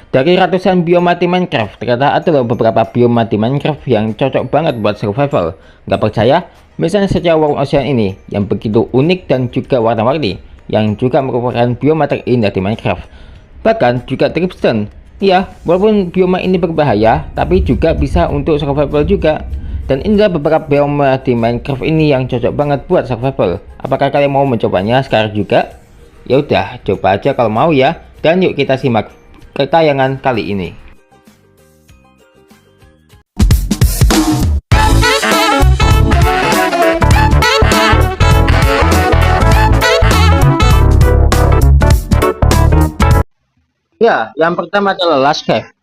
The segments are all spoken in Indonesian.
Dari ratusan bioma di Minecraft, ternyata ada loh beberapa bioma di Minecraft yang cocok banget buat survival. Nggak percaya? Misalnya saja Warm Ocean ini, yang begitu unik dan juga warna-warni, yang juga merupakan bioma terindah di Minecraft. Bahkan juga Dripstone. Ya, walaupun bioma ini berbahaya, tapi juga bisa untuk survival juga. Dan inilah beberapa bioma di Minecraft ini yang cocok banget buat survival. Apakah kalian mau mencobanya sekarang juga? Ya udah, coba aja kalau mau ya. Dan yuk kita simak ketayangan kali ini. Ya, yang pertama adalah Last Cave.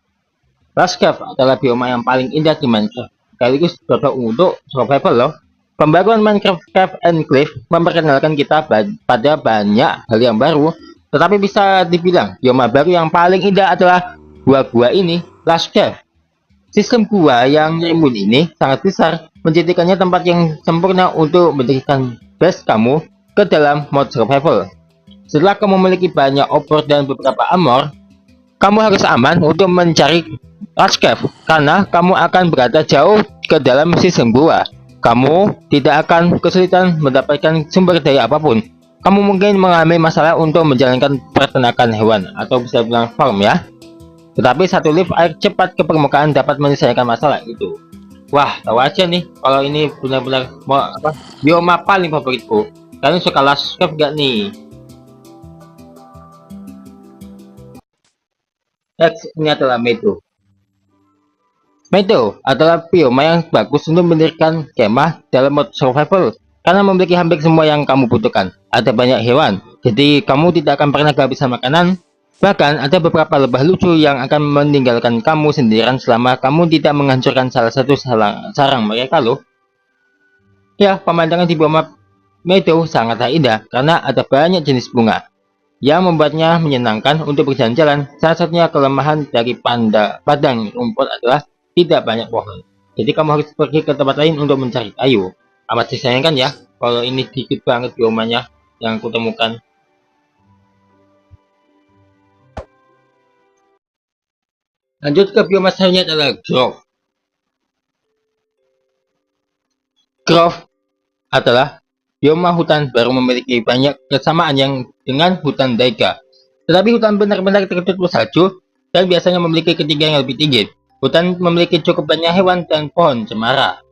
Last Cave adalah bioma yang paling indah di Minecraft. Sekaligus cocok untuk survival loh. Pembaruan Minecraft Cave and Cliff memperkenalkan kita pada banyak hal yang baru, tetapi bisa dibilang bioma baru yang paling indah adalah gua-gua ini, Last Cave. Sistem gua yang rimbun ini sangat besar, menjadikannya tempat yang sempurna untuk mendirikan base kamu ke dalam mod survival. Setelah kamu memiliki banyak obor dan beberapa armor, kamu harus aman untuk mencari Last Cave, karena kamu akan berada jauh ke dalam sistem gua. Kamu tidak akan kesulitan mendapatkan sumber daya apapun. Kamu mungkin mengalami masalah untuk menjalankan peternakan hewan, atau bisa bilang farm ya. Tetapi satu lift air cepat ke permukaan dapat menyelesaikan masalah itu. Wah, tahu aja nih, kalau ini benar-benar bioma paling favoritku. Kalian suka Last Cave gak nih? Next, ini adalah Meadow. Meadow adalah bioma yang bagus untuk mendirikan kemah dalam mode survival karena memiliki hampir semua yang kamu butuhkan. Ada banyak hewan, jadi kamu tidak akan pernah kehabisan makanan. Bahkan ada beberapa lebah lucu yang akan meninggalkan kamu sendirian selama kamu tidak menghancurkan salah satu sarang mereka loh. Ya, pemandangan di bioma Meadow sangatlah indah karena ada banyak jenis bunga yang membuatnya menyenangkan untuk berjalan-jalan. Salah satunya kelemahan dari padang rumput adalah tidak banyak pohon. Jadi kamu harus pergi ke tempat lain untuk mencari kayu. Amat disayangkan ya, kalau ini dikit banget biomanya yang kutemukan. Lanjut ke bioma selanjutnya adalah Grove. Grove adalah bioma hutan baru memiliki banyak kesamaan yang dengan hutan taiga. Tetapi hutan benar-benar tertutup salju dan biasanya memiliki ketinggian yang lebih tinggi. Hutan memiliki cukup banyak hewan dan pohon cemara.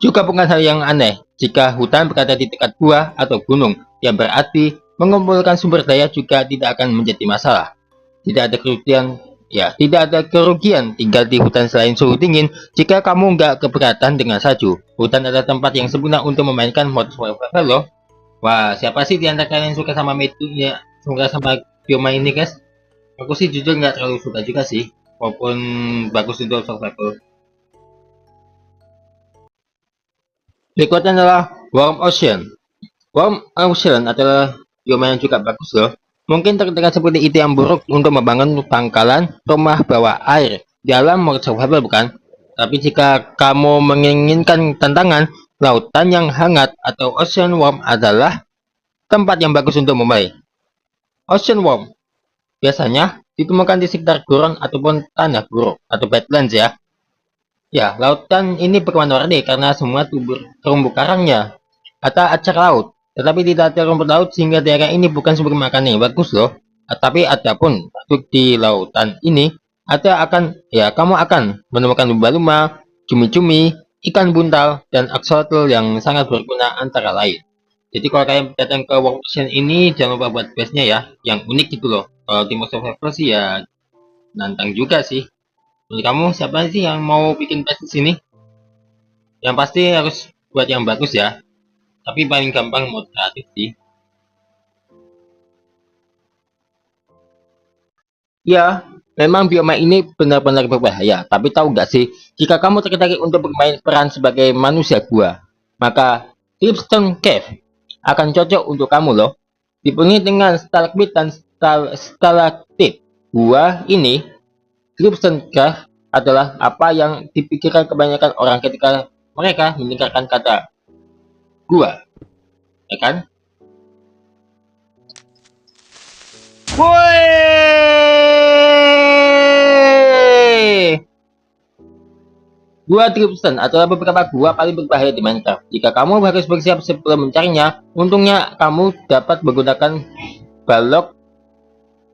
Juga bukan hal yang aneh jika hutan berada di dekat gua atau gunung, yang berarti mengumpulkan sumber daya juga tidak akan menjadi masalah. Tidak ada kerugian tinggal di hutan selain suhu dingin jika kamu nggak keberatan dengan salju. Hutan adalah tempat yang sempurna untuk memainkan mod survival loh. Wah, siapa sih di antara kalian suka sama metunya, suka sama bioma ini guys? Aku sih jujur nggak terlalu suka juga sih, walaupun bagus untuk survival. Berikutnya adalah Warm Ocean. Warm Ocean adalah bioma yang juga bagus loh. Mungkin terdengar seperti ide yang buruk untuk membangun pangkalan rumah bawah air di alam mode survival bukan? Tapi jika kamu menginginkan tantangan, lautan yang hangat atau ocean warm adalah tempat yang bagus untuk memulai. Ocean warm biasanya ditemukan di sekitar gurun ataupun tanah buruk atau badlands ya. Ya, lautan ini berwarna-warni karena semua terumbu karangnya atau acar laut. Tetapi tidak ada rumput laut sehingga daerah ini bukan sumber makanan yang bagus loh. Tapi adapun makhluk di lautan ini kamu akan menemukan lumba-lumba, cumi-cumi, ikan buntal, dan axolotl yang sangat berguna antara lain. Jadi kalau kalian datang ke Warm Ocean ini jangan lupa buat base-nya ya, yang unik gitu loh. Kalau di Mode Survival sih ya nantang juga sih. Menurut kamu siapa sih yang mau bikin base di sini? Yang pasti harus buat yang bagus ya. Tapi paling gampang mod kreatif sih. Ya, memang bioma ini benar-benar berbahaya. Tapi tahu nggak sih, jika kamu tertarik untuk bermain peran sebagai manusia gua, maka Clipstone Cave akan cocok untuk kamu loh. Dipenuhi dengan stalagmit dan stalaktit. Gua ini, Clipstone Cave adalah apa yang dipikirkan kebanyakan orang ketika mereka mendengarkan kata gua, ya kan? Woi! Gua Dripstone adalah beberapa gua paling berbahaya di Minecraft. Jika kamu harus bersiap sebelum mencarinya, untungnya kamu dapat menggunakan balok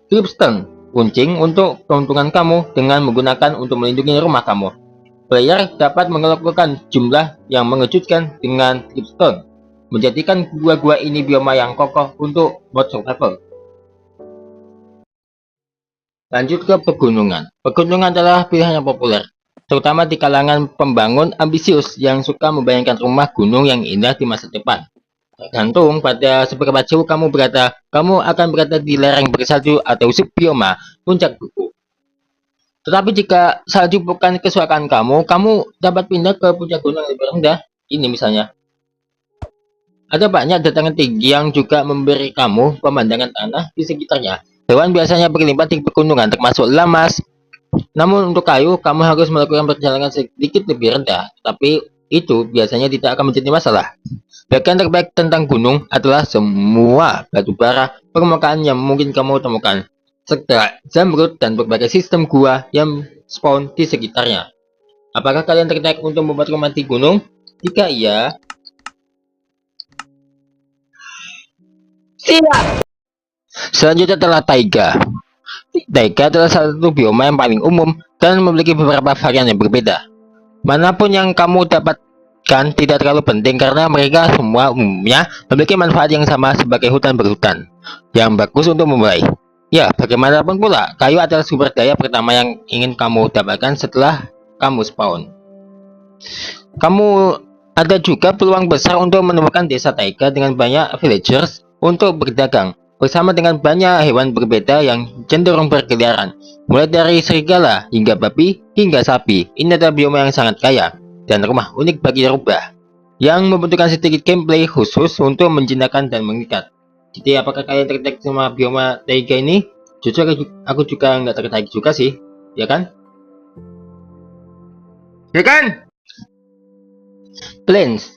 Dripstone kuncing untuk keuntungan kamu dengan menggunakan untuk melindungi rumah kamu. Player dapat mengelompokkan jumlah yang mengejutkan dengan Dripstone, menjadikan gua-gua ini bioma yang kokoh untuk mod survival. Lanjut ke pegunungan. Pegunungan adalah pilihan yang populer, terutama di kalangan pembangun ambisius yang suka membayangkan rumah gunung yang indah di masa depan. Tergantung pada seberapa jauh kamu berada, kamu akan berada di lereng bersalju atau subbioma puncak buku. Tetapi jika salju bukan kesukaan kamu, kamu dapat pindah ke puncak gunung yang lebih rendah. Ini misalnya. Ada banyak dataran tinggi yang juga memberi kamu pemandangan tanah di sekitarnya. Hewan biasanya berlimpah di pegunungan, termasuk lamas. Namun untuk kayu, kamu harus melakukan perjalanan sedikit lebih rendah. Tapi itu biasanya tidak akan menjadi masalah. Bagian terbaik tentang gunung adalah semua batu bara permukaan yang mungkin kamu temukan, serta zamrud dan berbagai sistem gua yang spawn di sekitarnya. Apakah kalian tertarik untuk membuat rumah di gunung? Jika iya, siap! Selanjutnya adalah taiga. Taiga adalah salah satu bioma yang paling umum dan memiliki beberapa varian yang berbeda. Manapun yang kamu dapat tidak terlalu penting karena mereka semua umumnya memiliki manfaat yang sama sebagai hutan berhutan yang bagus untuk memulai. Ya, bagaimanapun pula, kayu adalah sumber daya pertama yang ingin kamu dapatkan setelah kamu spawn. Kamu ada juga peluang besar untuk menemukan desa taiga dengan banyak villagers untuk berdagang, bersama dengan banyak hewan berbeda yang cenderung berkeliaran, mulai dari serigala hingga babi hingga sapi. Ini adalah bioma yang sangat kaya dan rumah unik bagi rubah, yang membutuhkan sedikit gameplay khusus untuk menjinakkan dan mengikat. Jadi apakah kalian tertarik sama bioma taiga ini? Jujur aku juga nggak tertarik juga sih, ya kan? Ya kan? Plains.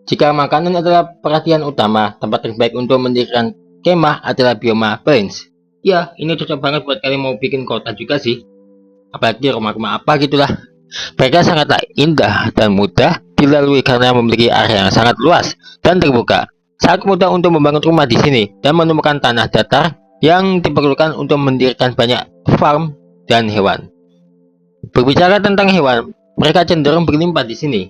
Jika makanan adalah perhatian utama, tempat terbaik untuk mendirikan kemah adalah bioma plains. Ya, ini cocok banget buat kalian mau bikin kota juga sih. Apalagi rumah-rumah apa gitulah. Mereka sangatlah indah dan mudah dilalui karena memiliki area yang sangat luas dan terbuka. Sangat mudah untuk membangun rumah di sini dan menemukan tanah datar yang diperlukan untuk mendirikan banyak farm dan hewan. Berbicara tentang hewan, mereka cenderung berlimpah di sini.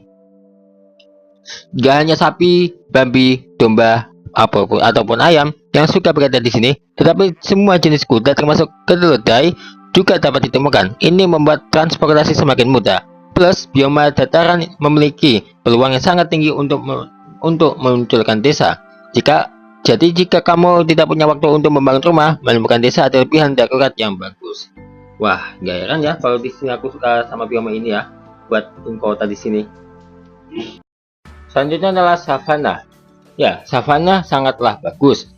Gak hanya sapi, babi, domba, ataupun ayam yang suka berada di sini, tetapi semua jenis kuda termasuk keledai juga dapat ditemukan. Ini membuat transportasi semakin mudah. Plus, bioma dataran memiliki peluang yang sangat tinggi untuk memunculkan desa. Jika kamu tidak punya waktu untuk membangun rumah, menemukan desa adalah pilihan darurat yang bagus. Wah, gak heran ya kalau di sini aku suka sama bioma ini ya, buat bikin kota di sini. Selanjutnya adalah savana. Ya, savana sangatlah bagus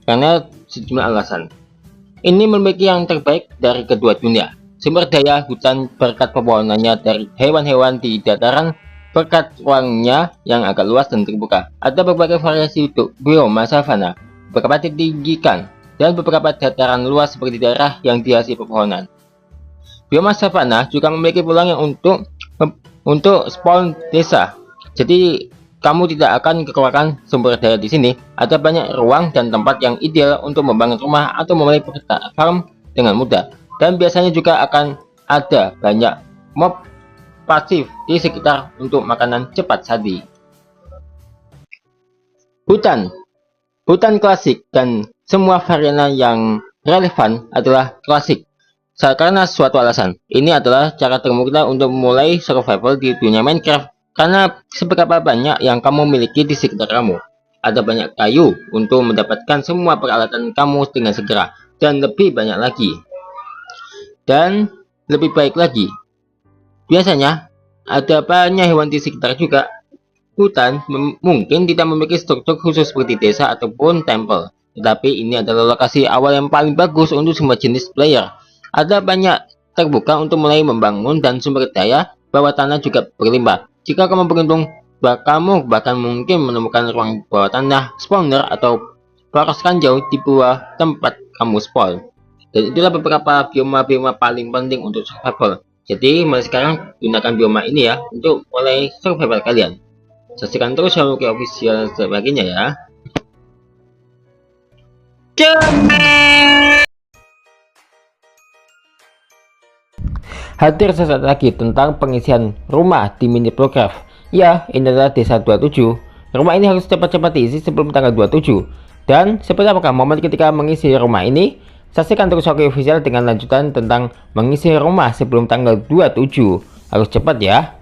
karena sejumlah alasan. Ini memiliki yang terbaik dari kedua dunia. Sumber daya hutan berkat pepohonannya dari hewan-hewan di dataran berkat ruangnya yang agak luas dan terbuka. Ada berbagai variasi untuk bioma savana, beberapa ditinggikan, dan beberapa dataran luas seperti daerah yang dihiasi pepohonan. Bioma savana juga memiliki peluang yang untuk spawn desa. Jadi kamu tidak akan kekurangan sumber daya di sini. Ada banyak ruang dan tempat yang ideal untuk membangun rumah atau memulai farm dengan mudah. Dan biasanya juga akan ada banyak mob pasif di sekitar untuk makanan cepat saji. Hutan klasik dan semua varian yang relevan adalah klasik. Karena suatu alasan, ini adalah cara termudah untuk memulai survival di dunia Minecraft. Karena seberapa banyak yang kamu miliki di sekitar kamu. Ada banyak kayu untuk mendapatkan semua peralatan kamu dengan segera. Dan lebih banyak lagi. Dan lebih baik lagi. Biasanya, ada banyak hewan di sekitar juga. Hutan mungkin tidak memiliki struktur khusus seperti desa ataupun temple. Tetapi ini adalah lokasi awal yang paling bagus untuk semua jenis player. Ada banyak terbuka untuk mulai membangun dan sumber daya bawah tanah juga berlimpah. Jika kamu beruntung, kamu bahkan mungkin menemukan ruang bawah tanah spawner atau poros ranjau di bawah tempat kamu spawn. Dan itulah beberapa bioma-bioma paling penting untuk survival. Jadi mulai sekarang gunakan bioma ini ya untuk mulai survival kalian. Saksikan terus Haruki official sebagainya ya. Hadir sesaat lagi tentang pengisian rumah di mini Procraft. Ya, ini adalah desa 27. Rumah ini harus cepat-cepat diisi sebelum tanggal 27. Dan seperti apakah momen ketika mengisi rumah ini? Saksikan terus Haruki official dengan lanjutan tentang mengisi rumah sebelum tanggal 27. Harus cepat ya.